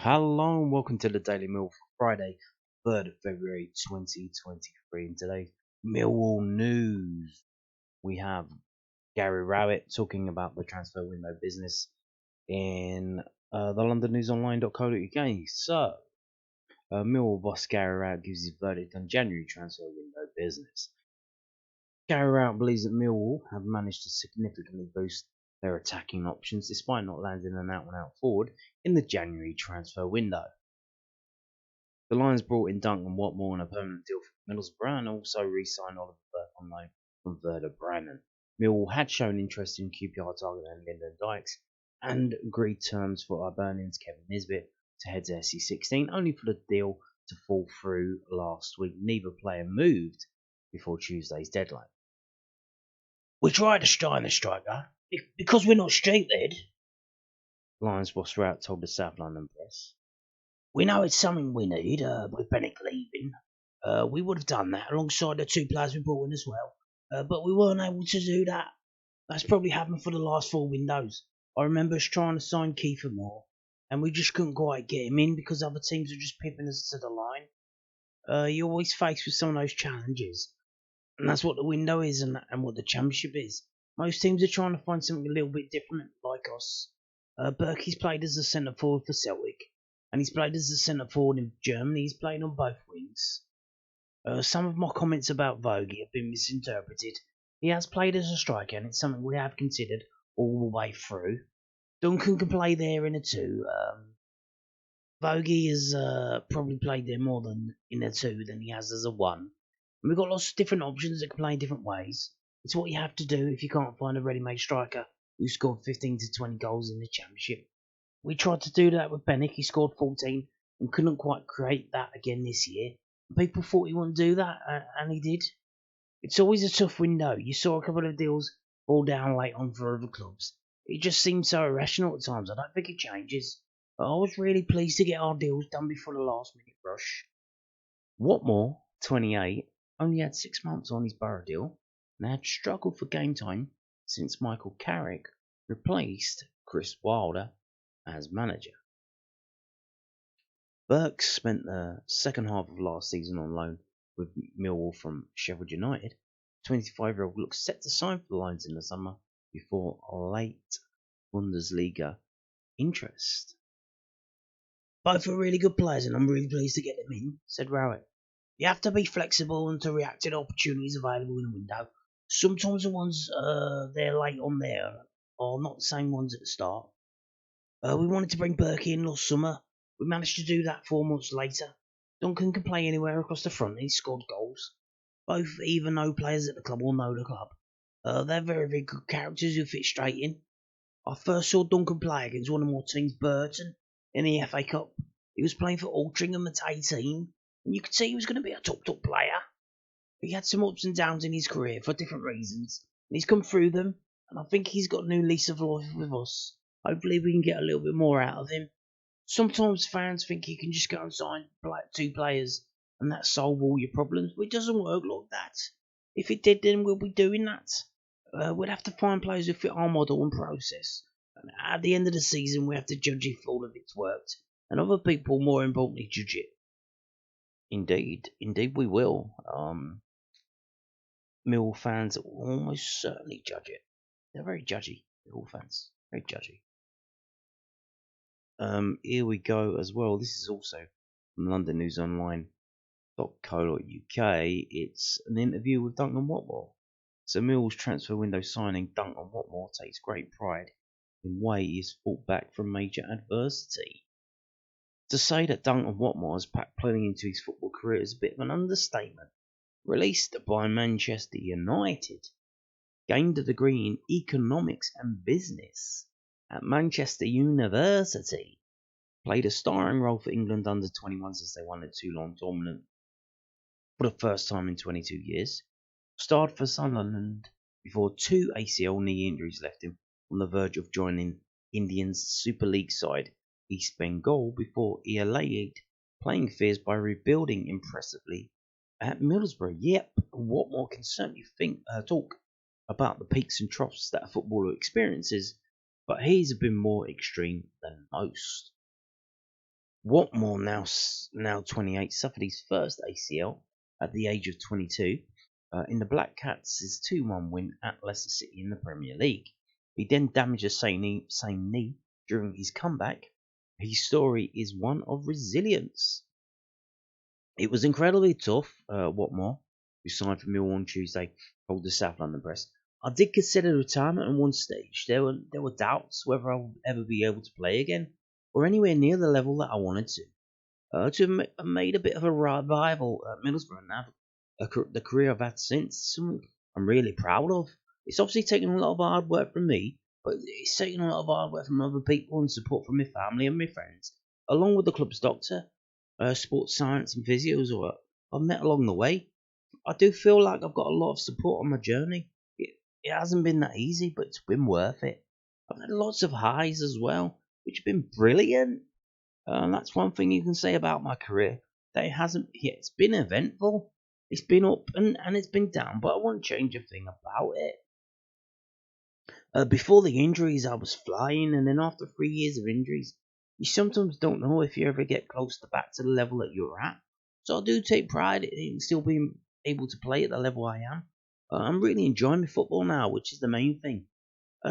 Hello and welcome to the Daily Mill for Friday, 3rd of February 2023. And today, Millwall news. We have Gary Rowett talking about the transfer window business in the londonnewsonline.co.uk. So, Millwall boss Gary Rowett gives his verdict on January transfer window business. Gary Rowett believes that Millwall have managed to significantly boost their attacking options despite not landing an out-and-out forward in the January transfer window. The Lions brought in Duncan Watmore on a permanent deal from Middlesbrough and also re-signed Oliver Burke on loan from Werder Bremen. Millwall had shown interest in QPR target and Lyndon Dykes and agreed terms for Hibernian's Kevin Nisbet to head to SC16, only for the deal to fall through last week. Neither player moved before Tuesday's deadline. We tried to sign the striker because we're not stupid. Lions boss Rowett told the South London press. We know it's something we need with Bennett leaving. We would have done that alongside the two players we brought in as well. But we weren't able to do that. That's probably happened for the last 4 windows. I remember us trying to sign Kiefer Moore, and we just couldn't quite get him in because other teams were just pipping us to the line. You're always faced with some of those challenges. And that's what the window is and what the championship is. Most teams are trying to find something a little bit different, like us. Berkey's played as a centre forward for Celtic, and he's played as a centre forward in Germany. He's played on both wings. Some of my comments about Vogie have been misinterpreted. He has played as a striker, and it's something we have considered all the way through. Duncan can play there in a 2. Vogie has probably played there more than in a 2 than he has as a 1. And we've got lots of different options that can play in different ways. It's what you have to do if you can't find a ready-made striker who scored 15 to 20 goals in the championship. We tried to do that with Bennick. He scored 14 and couldn't quite create that again this year. People thought he wouldn't do that, and he did. It's always a tough window. You saw a couple of deals fall down late on for other clubs. It just seems so irrational at times. I don't think it changes. But I was really pleased to get our deals done before the last-minute rush. Watmore, 28, only had 6 months on his Borough deal and had struggled for game time since Michael Carrick replaced Chris Wilder as manager. Burke spent the second half of last season on loan with Millwall from Sheffield United. 25-year-old looks set to sign for the Lions in the summer before late Bundesliga interest. Both are really good players, and I'm really pleased to get them in, said Rowett. You have to be flexible and to react to the opportunities available in the window. Sometimes the ones they're late on there are not the same ones at the start. We wanted to bring Berkey in last summer. We managed to do that 4 months later. Duncan can play anywhere across the front and he scored goals. Both either know players at the club or know the club. They're very, very good characters who fit straight in. I first saw Duncan play against one of my teams, Burton, in the FA Cup. He was playing for Altrincham at 18, and you could see he was going to be a top player. He had some ups and downs in his career for different reasons, and he's come through them, and I think he's got a new lease of life with us. Hopefully we can get a little bit more out of him. Sometimes fans think you can just go and sign 2 players and that solve all your problems, but it doesn't work like that. If it did, then we'll be doing that. We'd have to find players who fit our model and process. And at the end of the season, we have to judge if all of it's worked, and other people, more importantly, judge it. Indeed we will. Millwall fans will almost certainly judge it. They're very judgy, Millwall fans. Very judgy. Here we go as well. This is also from londonnewsonline.co.uk. It's an interview with Duncan Watmore. So Millwall's transfer window signing Duncan Watmore takes great pride in the way he has fought back from major adversity. To say that Duncan Watmore has packed plenty into his football career is a bit of an understatement. Released by Manchester United, gained a degree in economics and business at Manchester University, played a starring role for England under-21s as they won the Toulon tournament for the first time in 22 years, starred for Sunderland before 2 ACL knee injuries left him on the verge of joining Indians' Super League side East Bengal before he allayed playing fears by rebuilding impressively at Middlesbrough. Yep, Watmore can certainly talk about the peaks and troughs that a footballer experiences, but he's been more extreme than most. Watmore, now 28, suffered his first ACL at the age of 22 in the Black Cats' 2-1 win at Leicester City in the Premier League. He then damaged the same knee during his comeback. His story is one of resilience. It was incredibly tough, Watmore, who signed for Millwall on Tuesday, told the South London Press. I did consider retirement at one stage. There were doubts whether I would ever be able to play again, or anywhere near the level that I wanted to have made a bit of a revival at Middlesbrough and have the career I've had since. Something I'm really proud of. It's obviously taken a lot of hard work from me, but it's taken a lot of hard work from other people and support from my family and my friends, along with the club's doctor, sports science and physios who I've met along the way. I do feel like I've got a lot of support on my journey. It hasn't been that easy, but it's been worth it. I've had lots of highs as well, which have been brilliant. That's one thing you can say about my career. That it hasn't. Yeah, it's been eventful. It's been up and it's been down, but I won't change a thing about it. Before the injuries, I was flying, and then after 3 years of injuries, you sometimes don't know if you ever get close to back to the level that you're at. So I do take pride in still being able to play at the level I am. I'm really enjoying my football now, which is the main thing.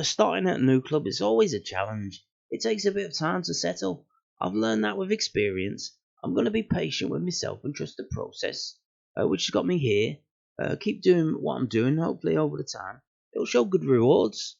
Starting at a new club is always a challenge. It takes a bit of time to settle. I've learned that with experience. I'm going to be patient with myself and trust the process, which has got me here. Keep doing what I'm doing, hopefully over the time. It'll show good rewards.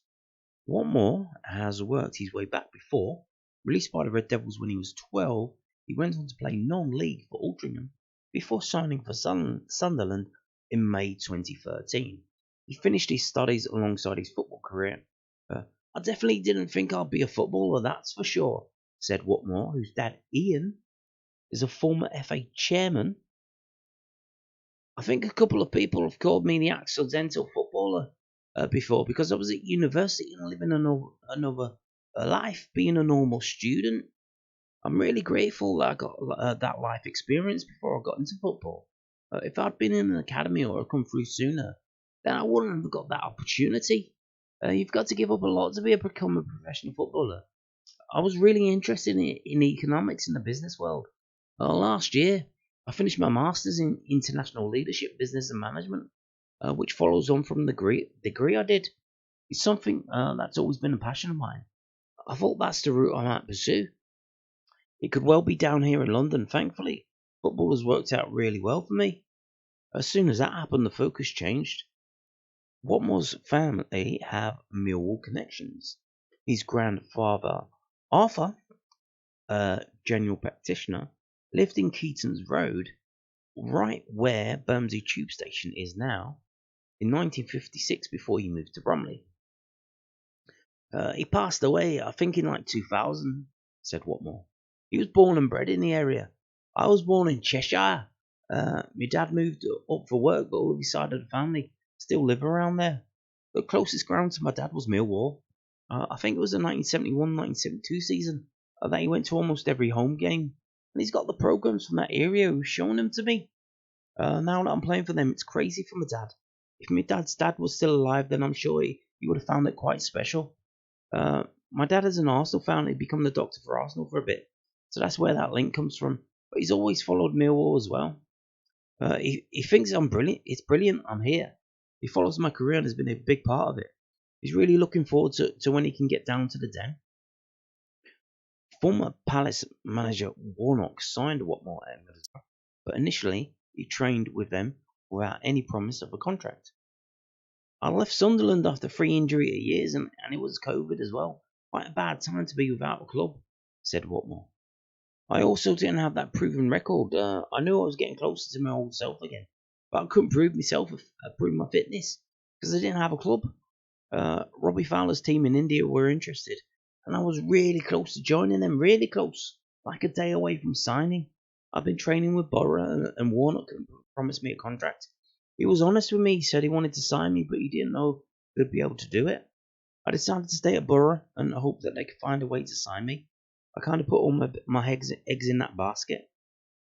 Watmore has worked his way back before. Released by the Red Devils when he was 12, he went on to play non-league for Altrincham before signing for Sunderland in May 2013. He finished his studies alongside his football career. I definitely didn't think I'd be a footballer, that's for sure, said Whitmore, whose dad, Ian, is a former FA chairman. I think a couple of people have called me the accidental footballer before because I was at university and living another life, being a normal student. I'm really grateful that I got that life experience before I got into football. If I'd been in an academy or come through sooner, then I wouldn't have got that opportunity. You've got to give up a lot to become a professional footballer. I was really interested in economics in the business world. Last year, I finished my master's in international leadership, business and management, which follows on from the degree I did. It's something that's always been a passion of mine. I thought that's the route I might pursue. It could well be down here in London, thankfully. Football has worked out really well for me. As soon as that happened, the focus changed. Watmore's family have Millwall connections. His grandfather, Arthur, a general practitioner, lived in Keaton's Road, right where Bermondsey Tube Station is now, in 1956 before he moved to Bromley. He passed away, I think, in like 2000, said Watmore. He was born and bred in the area. I was born in Cheshire. My dad moved up for work, but all of his side of the family still live around there. The closest ground to my dad was Millwall. I think it was the 1971-1972 season that he went to almost every home game. And he's got the programs from that area who's shown them to me. Now that I'm playing for them, it's crazy for my dad. If my dad's dad was still alive, then I'm sure he would have found it quite special. My dad is an Arsenal fan. He'd become the doctor for Arsenal for a bit. So that's where that link comes from. But he's always followed Millwall as well. He thinks I'm brilliant. It's brilliant. I'm here. He follows my career and has been a big part of it. He's really looking forward to when he can get down to the den. Former Palace manager Warnock signed Watmore at Middlesbrough, but initially he trained with them without any promise of a contract. I left Sunderland after 3 injury years and it was COVID as well. Quite a bad time to be without a club, said Watmore. I also didn't have that proven record. I knew I was getting closer to my old self again, but I couldn't prove my fitness, because I didn't have a club. Robbie Fowler's team in India were interested, and I was really close to joining them, really close, like a day away from signing. I've been training with Borough and Warnock promised me a contract. He was honest with me. He said he wanted to sign me, but he didn't know if he'd be able to do it. I decided to stay at Borough and hope that they could find a way to sign me. I kind of put all my eggs in that basket.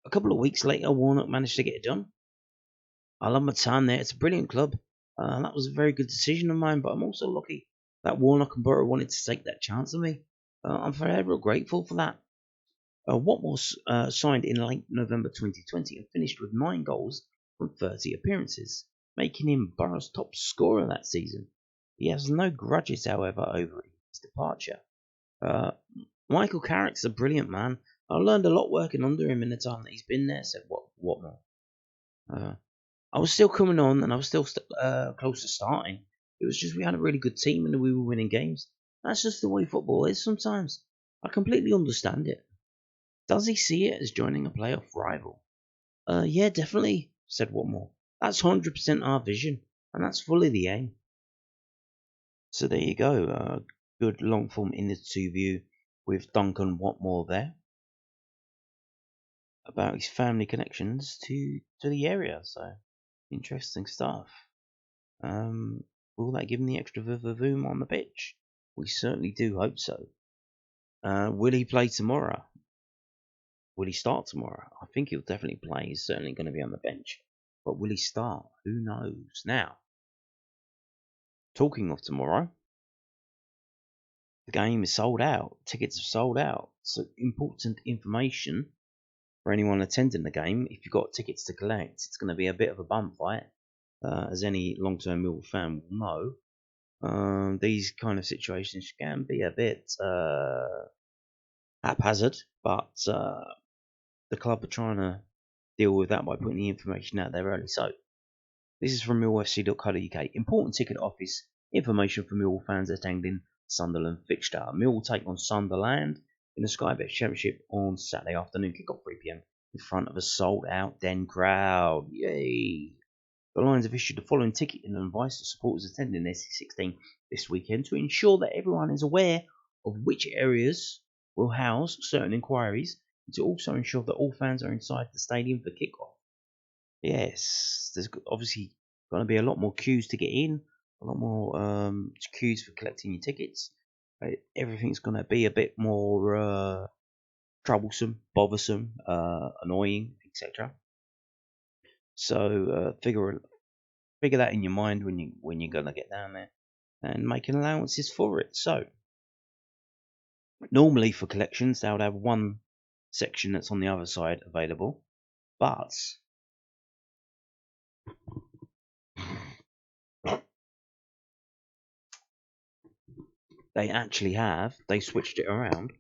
A couple of weeks later, Warnock managed to get it done. I love my time there. It's a brilliant club. That was a very good decision of mine, but I'm also lucky that Warnock and Borough wanted to take that chance on me. I'm forever grateful for that. Watmore signed in late November 2020 and finished with 9 goals from 30 appearances, making him Borough's top scorer that season. He has no grudges, however, over his departure. Michael Carrick's a brilliant man. I learned a lot working under him in the time that he's been there, said Watmore. I was still coming on and I was still close to starting. It was just we had a really good team and we were winning games. That's just the way football is sometimes. I completely understand it. Does he see it as joining a playoff rival? Yeah, definitely, said Watmore. That's 100% our vision, and that's fully the aim. So there you go. Good long form interview with Duncan Watmore there about his family connections to the area. So interesting stuff. Will that give him the extra vavoom on the pitch? We certainly do hope so. Will he play tomorrow? Will he start tomorrow? I think he'll definitely play. He's certainly going to be on the bench. But will he start? Who knows? Now, talking of tomorrow, the game is sold out. Tickets are sold out. So important information for anyone attending the game. If you've got tickets to collect, it's going to be a bit of a bum fight. As any long-term Millwall fan will know, these kind of situations can be a bit haphazard, but the club are trying to deal with that by putting the information out there early. So, this is from millwallfc.co.uk. Important ticket office information for Millwall fans attending Sunderland fixture. Millwall take on Sunderland in the Sky Bet Championship on Saturday afternoon, kick-off 3 p.m. in front of a sold-out Den crowd. Yay! The Lions have issued the following ticket and advice to supporters attending SC16 this weekend to ensure that everyone is aware of which areas will house certain inquiries, and to also ensure that all fans are inside the stadium for kick-off. Yes, there's obviously going to be a lot more queues to get in, a lot more queues for collecting your tickets. Everything's going to be a bit more troublesome, bothersome, annoying, etc. So figure that in your mind when you're going to get down there, and making allowances for it. So normally for collections, they would have one section that's on the other side available, but they switched it around.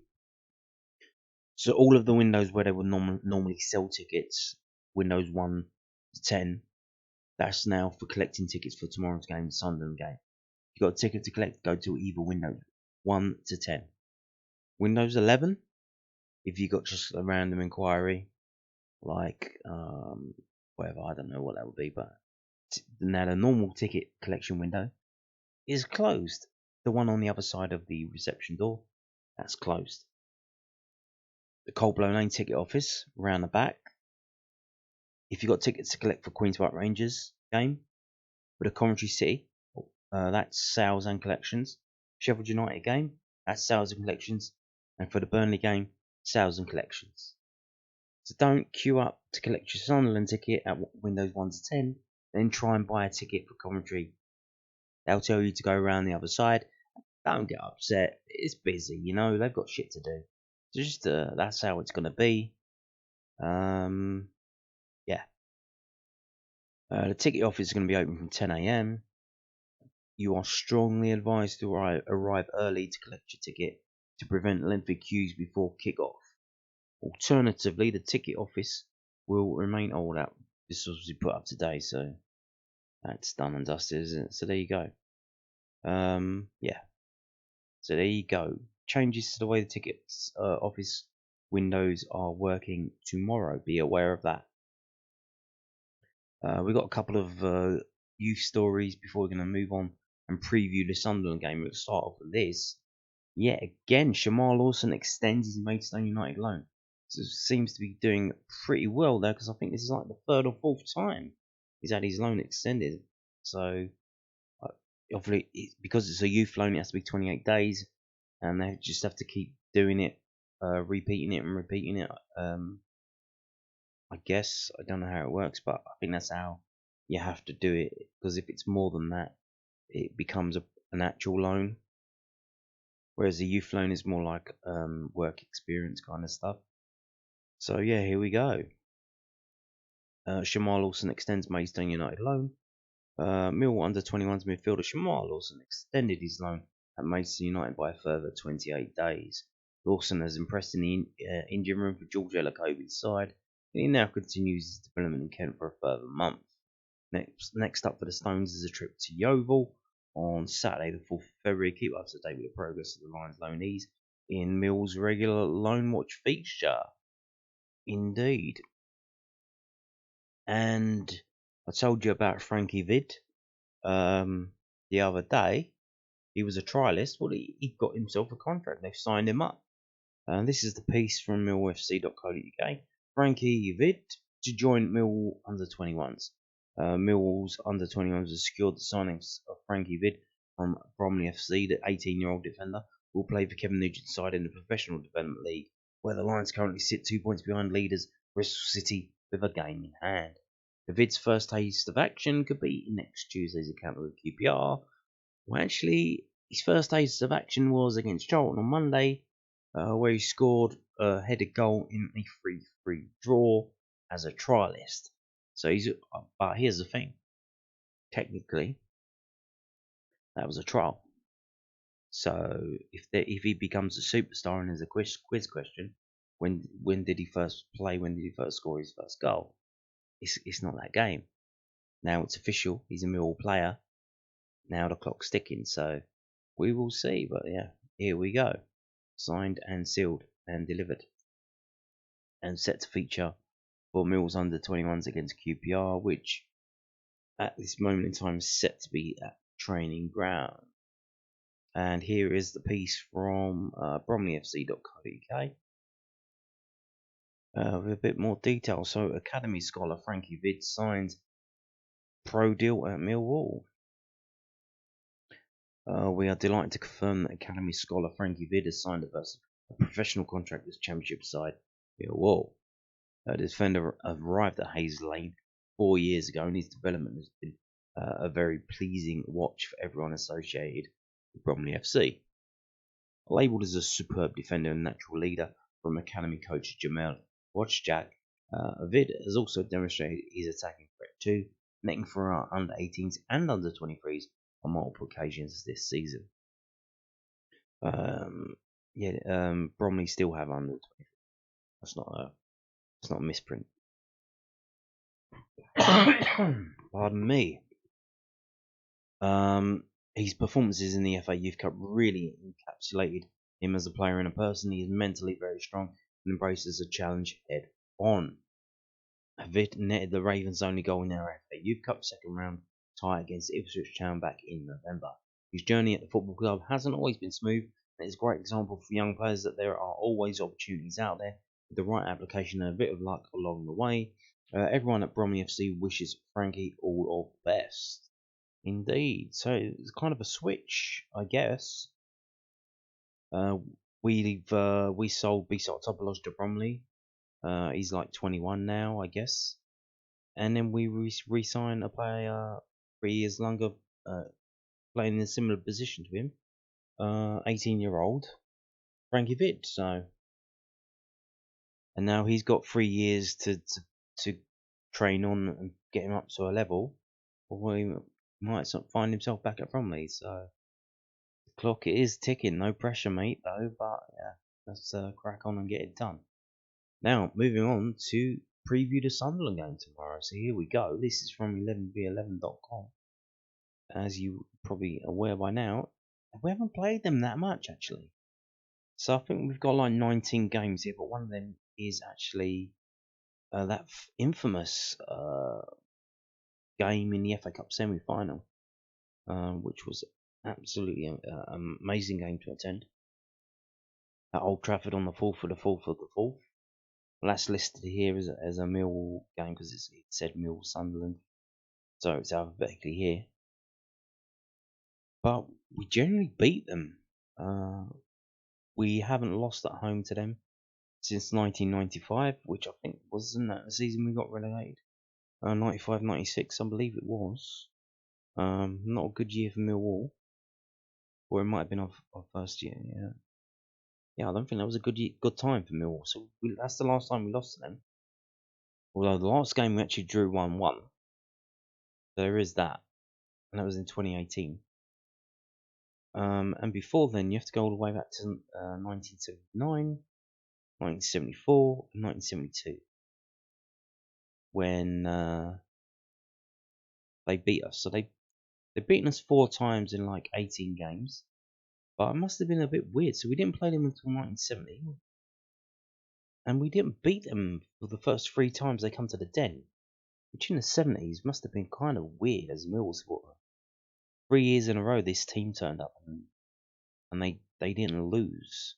So all of the windows where they would normally sell tickets, windows 1 to 10, that's now for collecting tickets for tomorrow's game, the Sunderland game. If you've got a ticket to collect, go to either window 1 to 10. Windows 11, if you got just a random inquiry, like whatever, I don't know what that would be, but now the normal ticket collection window is closed. The one on the other side of the reception door, that's closed. The Coldblow Lane ticket office around the back. If you've got tickets to collect for Queen's Park Rangers game, for the Coventry City, that's sales and collections. Sheffield United game, that's sales and collections. And for the Burnley game, sales and collections. So don't queue up to collect your Sunderland ticket at windows 1 to 10, then try and buy a ticket for Coventry. They'll tell you to go around the other side. Don't get upset. It's busy, they've got shit to do. So just that's how it's going to be. Yeah. The ticket office is going to be open from 10 a.m. You are strongly advised to arrive early to collect your ticket to prevent lengthy queues before kick-off. Alternatively, the ticket office will remain. This was obviously put up today, so that's done and dusted, isn't it? So there you go. Yeah. So there you go. Changes to the way the ticket office windows are working tomorrow. Be aware of that. We've got a couple of youth stories before we're going to move on and preview the Sunderland game. We'll start off with this. Yet again, Sha'mar Lawson extends his Maidstone United loan. So seems to be doing pretty well there, because I think this is like the 3rd or 4th time he's had his loan extended. So obviously, because it's a youth loan, it has to be 28 days, and they just have to keep doing it, repeating it. I guess I don't know how it works, but I think that's how you have to do it. Because if it's more than that, it becomes an actual loan. Whereas a youth loan is more like work experience kind of stuff. So yeah, here we go. Sha'mar Lawson extends Maidstone United loan. Millwall under-21s midfielder Sha'mar Lawson extended his loan at Maidstone United by a further 28 days. Lawson has impressed in the engine room for George Elakovi's side, and he now continues his development in Kent for a further month. Next up for the Stones is a trip to Yeovil on Saturday, the 4th of February. Keep up to date with the progress of the Lions loanees in Mill's regular loan watch fixture. Indeed. And I told you about Frankie Hvid the other day. He was a trialist. Well, he got himself a contract. They've signed him up. And this is the piece from millfc.co.uk. Frankie Hvid to join Millwall under-21s. Millwall's under-21s has secured the signings of Frankie Hvid from Bromley FC. The 18-year-old defender will play for Kevin Nugent's side in the Professional Development League, where the Lions currently sit 2 points behind leaders Bristol City with a game in hand. Hvid's first taste of action could be next Tuesday's encounter with QPR. Well, actually, his first taste of action was against Charlton on Monday, where he scored a headed goal in a 3-3 draw as a trialist. So but here's the thing. Technically, that was a trial. So if he becomes a superstar and there's a quiz question, when did he first play? When did he first score his first goal? It's not that game. Now it's official. He's a Millwall player. Now the clock's ticking. So we will see. But yeah, here we go. Signed and sealed and delivered. And set to feature for Mill's under-21s against QPR, which at this moment in time is set to be at training ground. And here is the piece from bromleyfc.co.uk with a bit more detail. So, Academy scholar Frankie Hvid signs pro deal at Millwall. We are delighted to confirm that Academy scholar Frankie Hvid has signed a professional contract with Championship side Millwall. The defender arrived at Hayes Lane 4 years ago, and his development has been a very pleasing watch for everyone associated with Bromley FC. Labelled as a superb defender and natural leader from Academy coach Jamel Watchjack, Hvid has also demonstrated his attacking threat too, netting for our under-18s and under-23s on multiple occasions this season. Bromley still have under-23. That's not a misprint. Pardon me. His performances in the FA Youth Cup really encapsulated him as a player and a person. He is mentally very strong and embraces a challenge head on. Hvid netted the Ravens' only goal in their FA Youth Cup second round tie against Ipswich Town back in November. His journey at the football club hasn't always been smooth, and it's a great example for young players that there are always opportunities out there with the right application and a bit of luck along the way. Everyone at Bromley FC wishes Frankie all of the best. Indeed. So it's kind of a switch, I guess. We sold B-Sot Topology to Bromley. He's like 21 now, I guess. And then we re-sign a player 3 years longer, playing in a similar position to him. 18-year-old Frankie Hvid. So, and now he's got 3 years to train on and get him up to a level, or he might find himself back at Bromley. So the clock is ticking. No pressure, mate, though. But yeah, let's crack on and get it done. Now, moving on to preview the Sunderland game tomorrow. So here we go. This is from 11v11.com. As you probably aware by now, we haven't played them that much actually. So I think we've got like 19 games here, but one of them is actually that infamous game in the FA Cup semi-final, which was absolutely an amazing game to attend at Old Trafford on the 4th of the 4th of the 4th. Well, that's listed here as a Millwall game because it said Millwall Sunderland, so it's alphabetically here. But we generally beat them. We haven't lost at home to them since 1995, which I think wasn't that the season we got relegated. 95-96, I believe it was. Not a good year for Millwall, or it might have been our first year. yeah, I don't think that was a good time for Millwall. So that's the last time we lost to them. Although the last game we actually drew 1-1. There is that, and that was in 2018. And before then, you have to go all the way back to 1979, 1974, and 1972, when they beat us. So they've beaten us 4 times in like 18 games. But it must have been a bit weird. So we didn't play them until 1970. And we didn't beat them for the first 3 times they come to the Den. Which in the 70s must have been kind of weird as a Millwall supporter. 3 years in a row this team turned up and they didn't lose.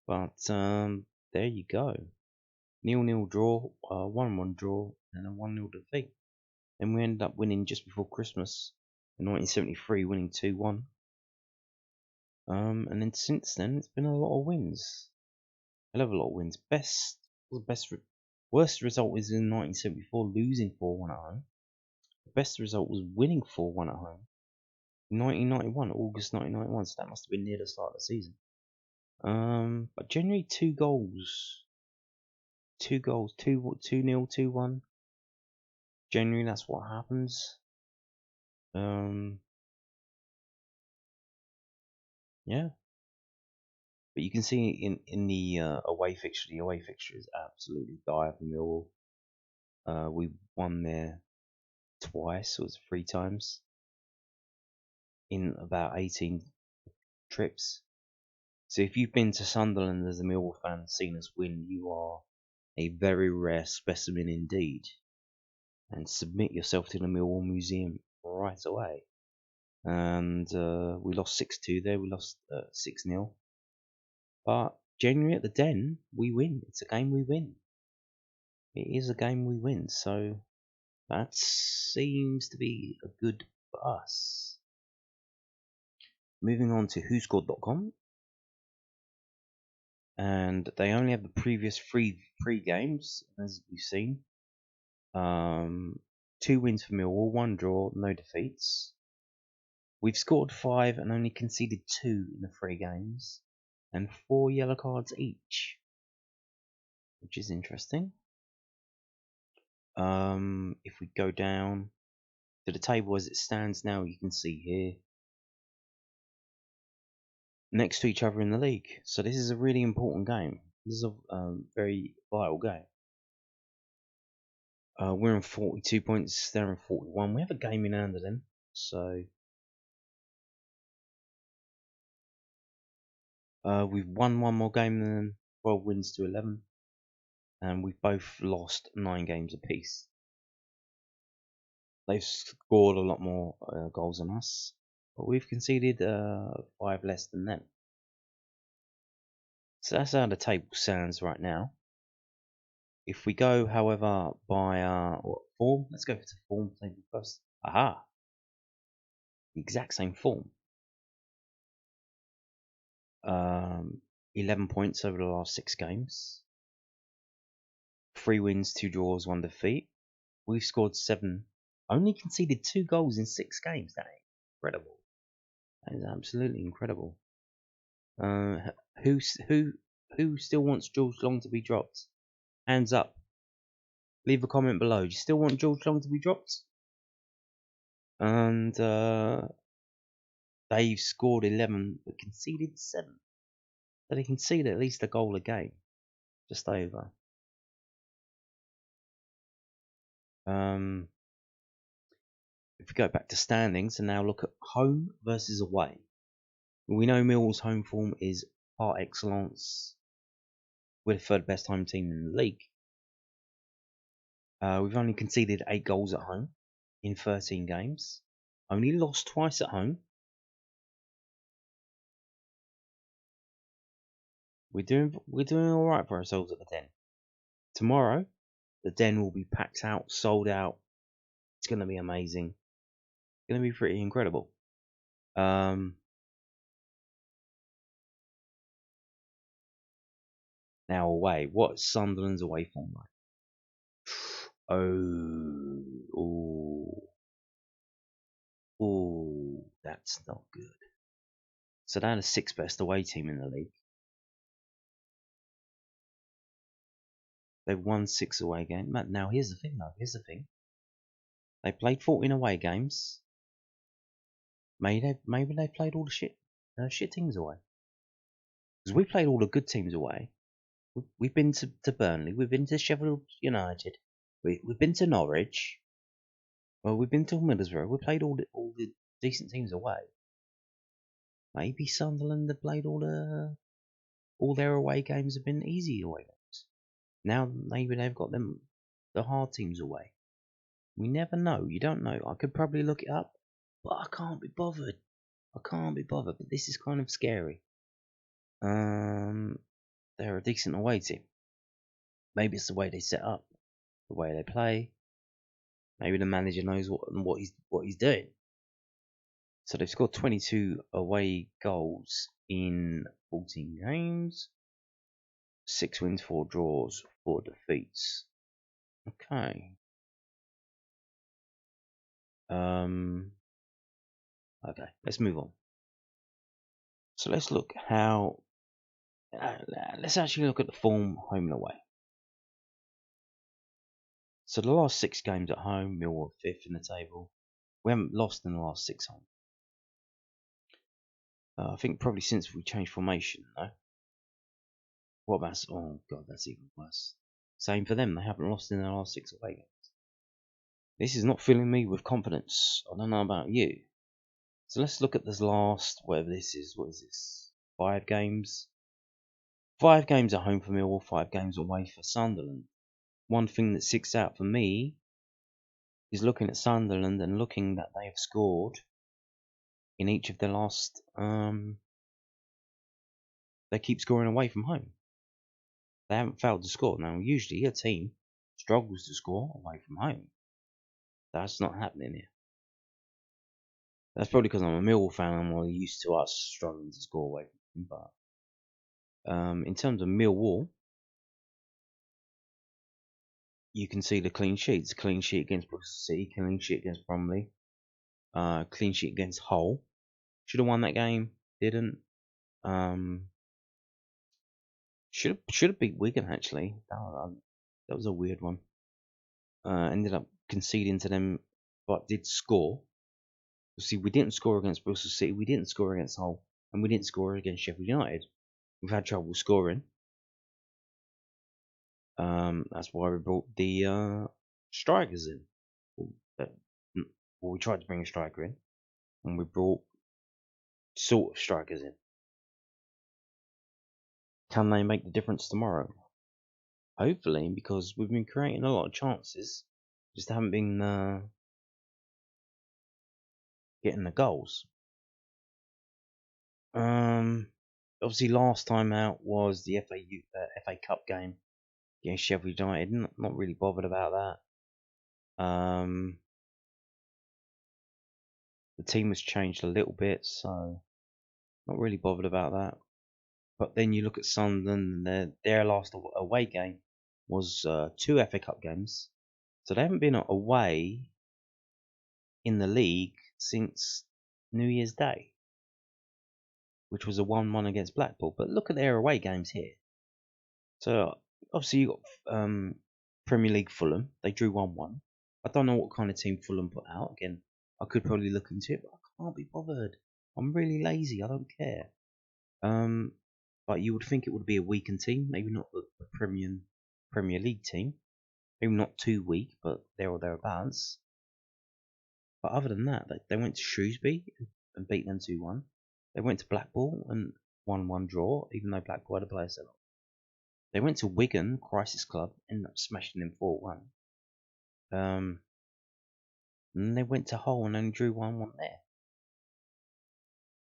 But there you go. 0-0 draw, 1-1 draw, and a 1-0 defeat. And we ended up winning just before Christmas in 1973, winning 2-1. And then since then, it's been a lot of wins. Hell of a lot of wins. Worst result was in 1974, losing 4-1 at home. The best result was winning 4-1 at home. In 1991, August 1991, so that must have been near the start of the season. But generally 2 goals. 2 goals, 2-0, 2-1. Generally, that's what happens. Yeah. But you can see in the away fixture is absolutely dire for Millwall. We won there twice, or was it 3 times, in about 18 trips. So if you've been to Sunderland as a Millwall fan and seen us win, you are a very rare specimen indeed. And submit yourself to the Millwall Museum right away. And we lost 6-2 there, we lost 6-0. But generally at the Den, we win. It's a game we win. It is a game we win, so that seems to be a good for us. Moving on to whoscored.com. And they only have the previous 3 games, as we've seen. 2 wins for Millwall, 1 draw, no defeats. We've scored 5 and only conceded 2 in the 3 games, and 4 yellow cards each, which is interesting. If we go down to the table as it stands now, you can see here, next to each other in the league. So this is a really important game. This is a very vital game. We're on 42 points, they're on 41. We have a game in hand of them, so we've won 1 more game than them, 12 wins to 11, and we've both lost 9 games apiece. They've scored a lot more goals than us, but we've conceded 5 less than them. So that's how the table stands right now. If we go, however, by form, let's go to form table first. Aha! The exact same form. 11 points over the last 6 games. 3 wins, 2 draws, 1 defeat. We've scored 7. Only conceded 2 goals in 6 games. That is incredible. That is absolutely incredible. Who still wants George Long to be dropped? Hands up. Leave a comment below. Do you still want George Long to be dropped? And they've scored 11 but conceded 7. So they conceded at least a goal a game. Just over. If we go back to standings and now look at home versus away. We know Millwall's home form is par excellence. We're the 3rd best home team in the league. We've only conceded 8 goals at home in 13 games. Only lost twice at home. We're doing all right for ourselves at the Den. Tomorrow, the Den will be packed out, sold out. It's going to be amazing. It's going to be pretty incredible. Now away, what's Sunderland's away form like? Oh, that's not good. So they're the 6th best away team in the league. They've won 6 away games. Now here's the thing though. They played 14 away games. Maybe they played all the shit teams away. Because we played all the good teams away. We've been to Burnley. We've been to Sheffield United. We've been to Norwich. Well, we've been to Middlesbrough. We played all the decent teams away. Maybe Sunderland have played all their away games have been easy away games. Now maybe they've got the hard teams away. We never know. You don't know. I could probably look it up, but I can't be bothered. But this is kind of scary. They're a decent away team. Maybe it's the way they set up, the way they play. Maybe the manager knows what he's doing. So they've scored 22 away goals in 14 games. 6 wins, 4 draws, 4 defeats. Okay. Okay, let's move on. So let's look how. Let's actually look at the form home and away. So the last 6 games at home, Millwall 5th in the table. We haven't lost in the last 6 home. I think probably since we changed formation, though. What about? Oh god, that's even worse. Same for them. They haven't lost in their last 6 away games. This is not filling me with confidence. I don't know about you. So let's look at this last, whatever this is. What is this? 5 games. 5 games at home for Millwall, 5 games away for Sunderland. One thing that sticks out for me is looking at Sunderland and looking that they have scored in each of their last. They keep scoring away from home. They haven't failed to score. Now, usually a team struggles to score away from home. That's not happening here. That's probably because I'm a Millwall fan and I'm more used to us struggling to score away from home. But in terms of Millwall, you can see the clean sheets. Clean sheet against Bristol City, clean sheet against Bromley, clean sheet against Hull. Should have won that game, didn't. Should have beat Wigan actually. That was a weird one. Ended up conceding to them, but did score. See, we didn't score against Bristol City, we didn't score against Hull, and we didn't score against Sheffield United. We've had trouble scoring. That's why we brought the strikers in. Well, we tried to bring a striker in, and we brought sort of strikers in. Can they make the difference tomorrow? Hopefully, because we've been creating a lot of chances, just haven't been getting the goals. Obviously, last time out was the FA Cup game against Sheffield United. Not really bothered about that. The team has changed a little bit, so not really bothered about that. But then you look at Sunderland, and their last away game was 2 FA Cup games, so they haven't been away in the league since New Year's Day, which was a 1-1 against Blackpool. But look at their away games here. So obviously you got Premier League Fulham. They drew 1-1. I don't know what kind of team Fulham put out. Again, I could probably look into it, but I can't be bothered. I'm really lazy. I don't care. But you would think it would be a weakened team. Maybe not the Premier League team. Maybe not too weak, but there or thereabouts. But other than that, they went to Shrewsbury and beat them 2-1. They went to Blackpool and 1-1 draw, even though Blackpool had a player sell off. They went to Wigan, Crisis Club, ended up smashing them 4-1. And they went to Hull and only drew 1-1 there.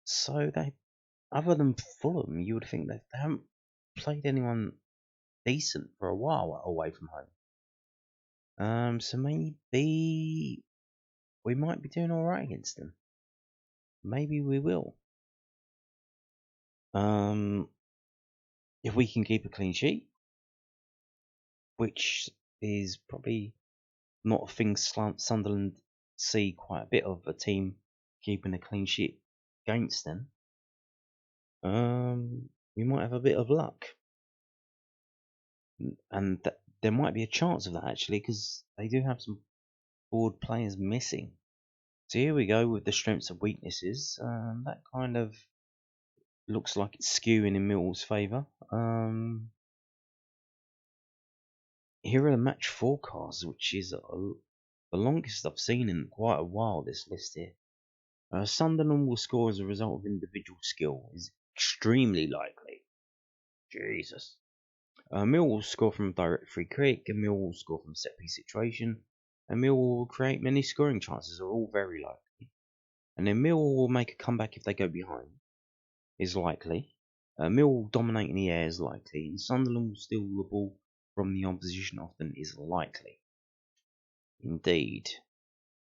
So they, other than Fulham, you would think that they haven't played anyone decent for a while away from home. So maybe we might be doing alright against them. Maybe we will. If we can keep a clean sheet, which is probably not a thing Sunderland see quite a bit of, a team keeping a clean sheet against them, we might have a bit of luck. And there might be a chance of that actually, because they do have some forward players missing. So here we go with the strengths and weaknesses. That kind of looks like it's skewing in Millwall's favour. Here are the match forecasts, which is the longest I've seen in quite a while, this list here. Sunderland will score as a result of individual skill. Is extremely likely. Jesus. Millwall will score from direct free kick, and Millwall will score from set piece situation, and Millwall will create many scoring chances, are all very likely. And then Millwall will make a comeback if they go behind, is likely. Millwall will dominate in the air, is likely, and Sunderland will steal the ball from the opposition often, is likely. Indeed.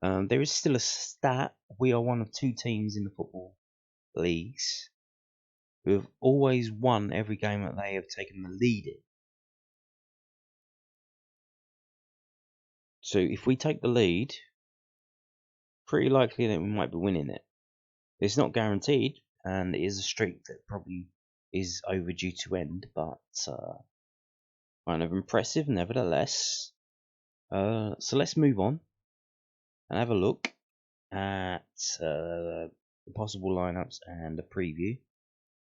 There is still a stat. We are one of 2 teams in the football leagues who have always won every game that they have taken the lead in. So if we take the lead, pretty likely that we might be winning it. It's not guaranteed, and it is a streak that probably is overdue to end, but kind of impressive nevertheless. So let's move on and have a look at the possible lineups and a preview.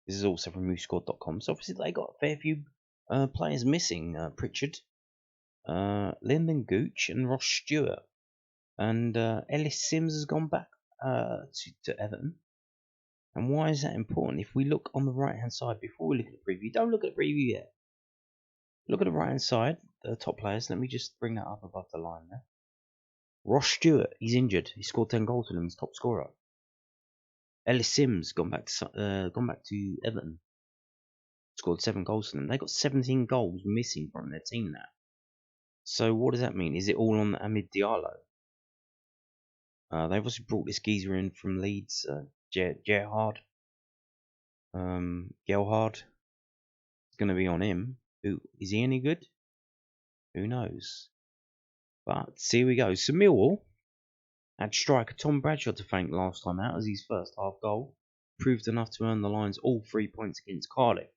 This is also from WhoScored.com. So obviously they got a fair few players missing. Pritchard, Lyndon Gooch, and Ross Stewart. And Ellis Sims has gone back to Everton. And why is that important? If we look on the right hand side, before we look at the preview, don't look at the preview yet. Look at the right hand side, the top players. Let me just bring that up above the line there. Ross Stewart, he's injured. He scored 10 goals for them. He's top scorer. Ellis Sims gone back to Everton. Scored 7 goals for them. They got 17 goals missing from their team now. So what does that mean? Is it all on Amid Diallo? They've also brought this geezer in from Leeds, Gerhard. Gelhard. It's going to be on him. Is he any good? Who knows? But here we go. So Millwall had striker Tom Bradshaw to thank last time out, as his first half goal proved enough to earn the Lions all 3 points against Cardiff.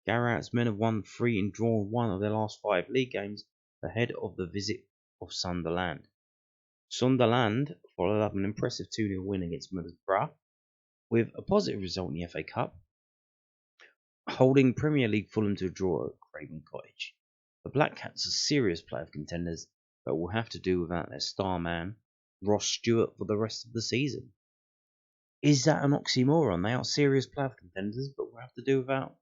Gary Rowett's men have won 3 and drawn 1 of their last 5 league games ahead of the visit of Sunderland. Sunderland followed up an impressive 2-0 win against Middlesbrough with a positive result in the FA Cup, holding Premier League Fulham to a draw at Craven Cottage. The Black Cats are serious playoff contenders, but will have to do without their star man, Ross Stewart, for the rest of the season. Is that an oxymoron? They are serious playoff contenders, but will have to do without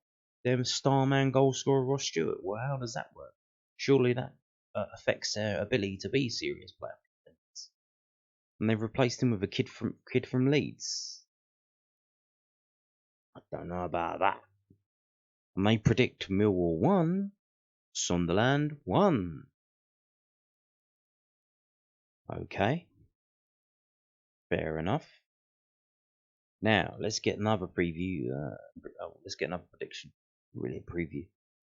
their star man goal scorer, Ross Stewart. Well, how does that work? Surely that affects their ability to be serious playoff contenders. And they've replaced him with a kid from Leeds. I don't know about that. And they predict Millwall 1, Sunderland 1. Okay. Fair enough. Now, let's get another preview. Let's get another prediction. Really a preview.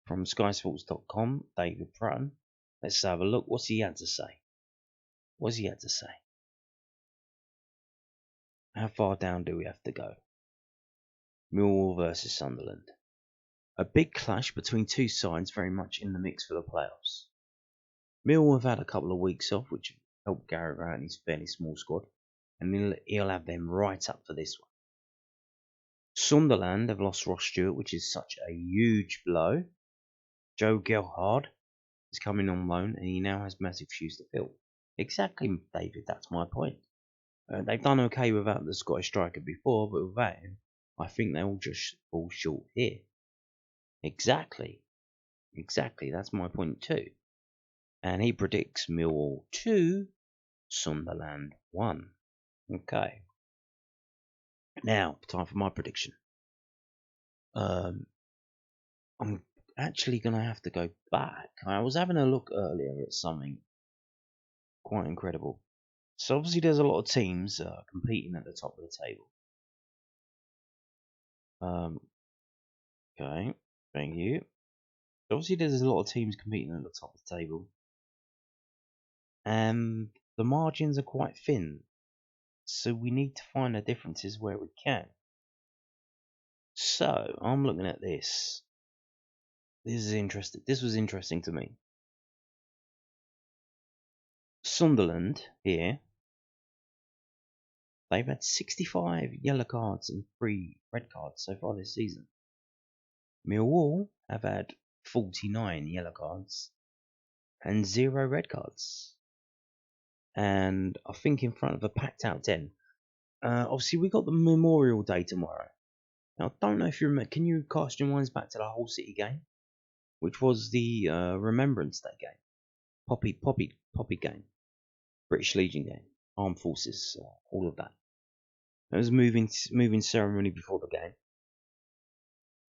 From SkySports.com, David Prutton. Let's have a look. What's he had to say? What's he had to say? How far down do we have to go? Millwall versus Sunderland. A big clash between 2 sides very much in the mix for the playoffs. Millwall have had a couple of weeks off, which helped Gary Rowett and his fairly small squad, and he'll have them right up for this one. Sunderland have lost Ross Stewart, which is such a huge blow. Joe Gelhard is coming on loan, and he now has massive shoes to fill. Exactly, David, that's my point. They've done okay without the Scottish striker before, but without him, I think they'll just fall short here. Exactly, that's my point too. And he predicts Millwall 2, Sunderland 1. Okay. Now, time for my prediction. I'm actually going to have to go back. I was having a look earlier at something quite incredible. So obviously there's a lot of teams competing at the top of the table. Okay, thank you. Obviously there's a lot of teams competing at the top of the table. And the margins are quite thin. So we need to find the differences where we can. So I'm looking at this. This is interesting. This was interesting to me. Sunderland here, they've had 65 yellow cards and 3 red cards so far this season. Millwall have had 49 yellow cards and 0 red cards. And I think in front of a packed out den. Obviously, we got the Memorial Day tomorrow. Now, I don't know if you remember. Can you cast your minds back to the Hull City game, which was the Remembrance Day game, Poppy game, British Legion game, Armed Forces, all of that. It was moving ceremony before the game,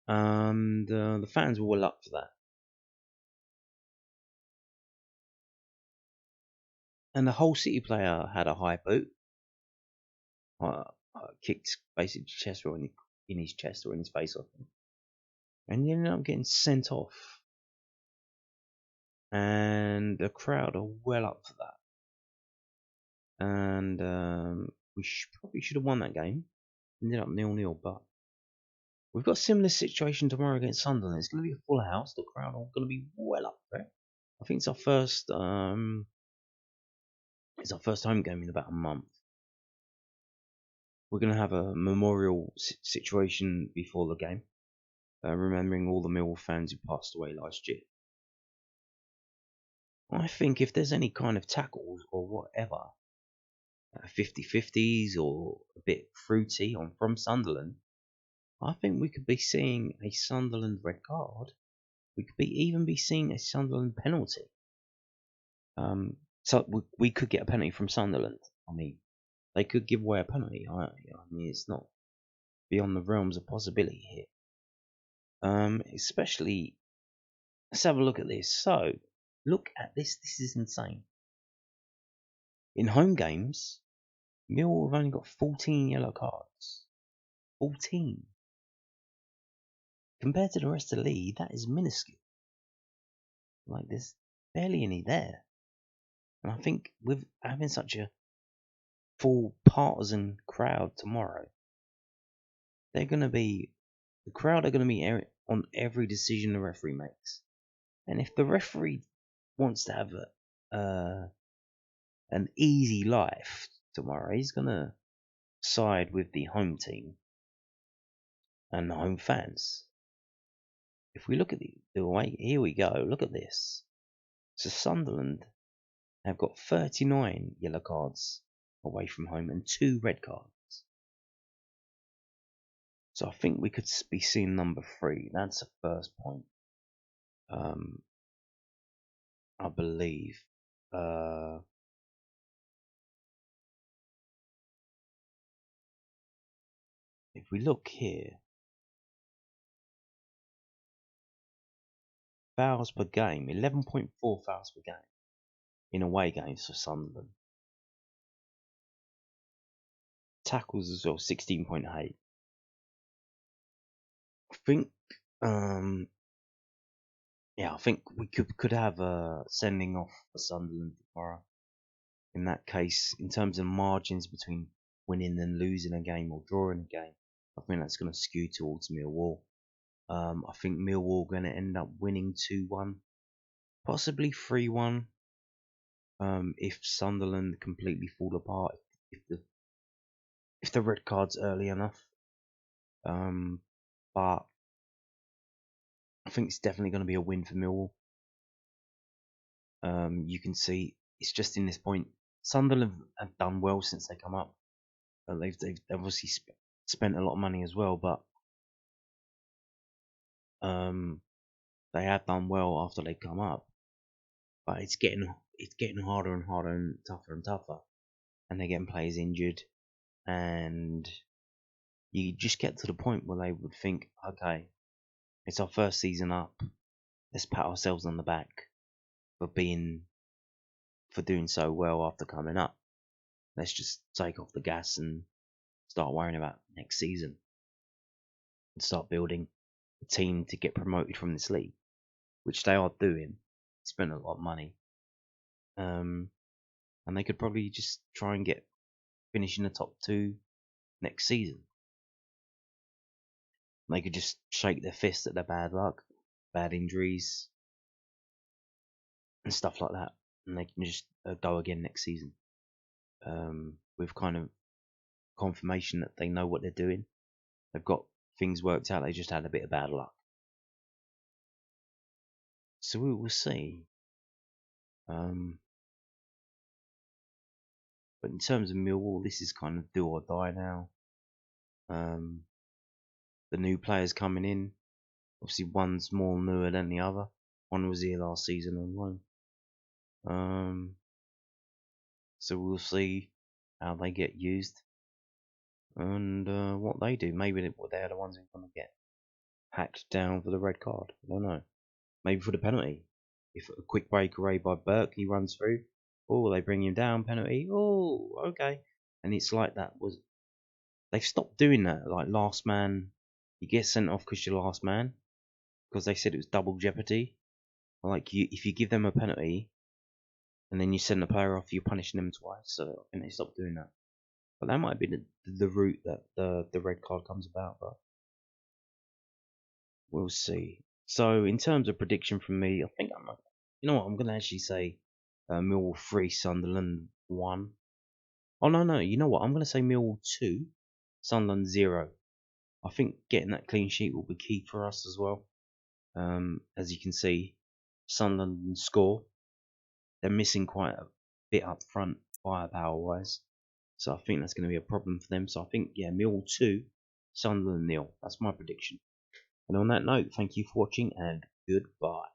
and the fans were well up for that. And the Hull City player had a high boot, kicked basically chest or in his chest or in his face, I think. And he ended up getting sent off. And the crowd are well up for that. And we probably should have won that game. Ended up 0-0, but we've got a similar situation tomorrow against Sunderland. It's going to be a full house. The crowd are going to be well up for it. I think it's our first home game in about a month. We're going to have a memorial situation before the game, remembering all the Millwall fans who passed away last year. I think if there's any kind of tackles or whatever, 50-50s or a bit fruity from Sunderland, I think we could be seeing a Sunderland red card. We could even be seeing a Sunderland penalty. So we could get a penalty from Sunderland. I mean, they could give away a penalty. I mean, it's not beyond the realms of possibility here. Especially, let's have a look at this. So, look at this. This is insane. In home games, Millwall have only got 14 yellow cards. 14. Compared to the rest of the league, that is minuscule. Like, there's barely any there. And I think with having such a full partisan crowd tomorrow, the crowd are going to be on every decision the referee makes. And if the referee wants to have an easy life tomorrow, he's going to side with the home team and the home fans. If we look at the way, here we go, look at this. So Sunderland have got 39 yellow cards away from home and 2 red cards. So I think we could be seeing number 3. That's the first point. I believe. If we look here, fouls per game, 11.4 fouls per game in away games for Sunderland. Tackles as well, 16.8. I think, I think we could have a sending off for Sunderland tomorrow. In that case, in terms of margins between winning and losing a game or drawing a game, I think that's going to skew towards Millwall. I think Millwall are going to end up winning 2-1, possibly 3-1. If Sunderland completely fall apart, if the red card's early enough. But I think it's definitely going to be a win for Millwall. You can see it's just in this point. Sunderland have done well since they come up. They've obviously spent a lot of money as well, but they have done well after they come up. But it's getting harder and harder and tougher, and they're getting players injured, and you just get to the point where they would think, okay, it's our first season up. Let's pat ourselves on the back for doing so well after coming up. Let's just take off the gas and start worrying about next season and start building a team to get promoted from this league, which they are doing. Spend a lot of money, and they could probably just try and finish in the top 2 next season. They could just shake their fist at their bad luck, bad injuries, and stuff like that. and they can just go again next season. With kind of confirmation that they know what they're doing. They've got things worked out. They just had a bit of bad luck. So we will see. But in terms of Millwall, this is kind of do or die now. The new players coming in, obviously one's more newer than the other. One was here last season on loan. So we'll see how they get used and what they do. Maybe they're the ones who are going to get hacked down for the red card. I don't know. Maybe for the penalty. If a quick breakaway by Burke, he runs through. Oh, they bring him down, penalty. Oh, okay. And it's like that was. They've stopped doing that. Like last man, you get sent off because you're last man, because they said it was double jeopardy. Like if you give them a penalty, and then you send the player off, you're punishing them twice. So I think they stopped doing that. But that might be the route that the red card comes about. But we'll see. So in terms of prediction from me, I think you know what, I'm gonna actually say Millwall 3, Sunderland 1. Oh no, you know what? I'm gonna say Millwall 2, Sunderland 0. I think getting that clean sheet will be key for us as well. As you can see, Sunderland score. They're missing quite a bit up front, firepower wise. So I think that's going to be a problem for them. So I think, yeah, Millwall 2, Sunderland 0. That's my prediction. And on that note, thank you for watching and goodbye.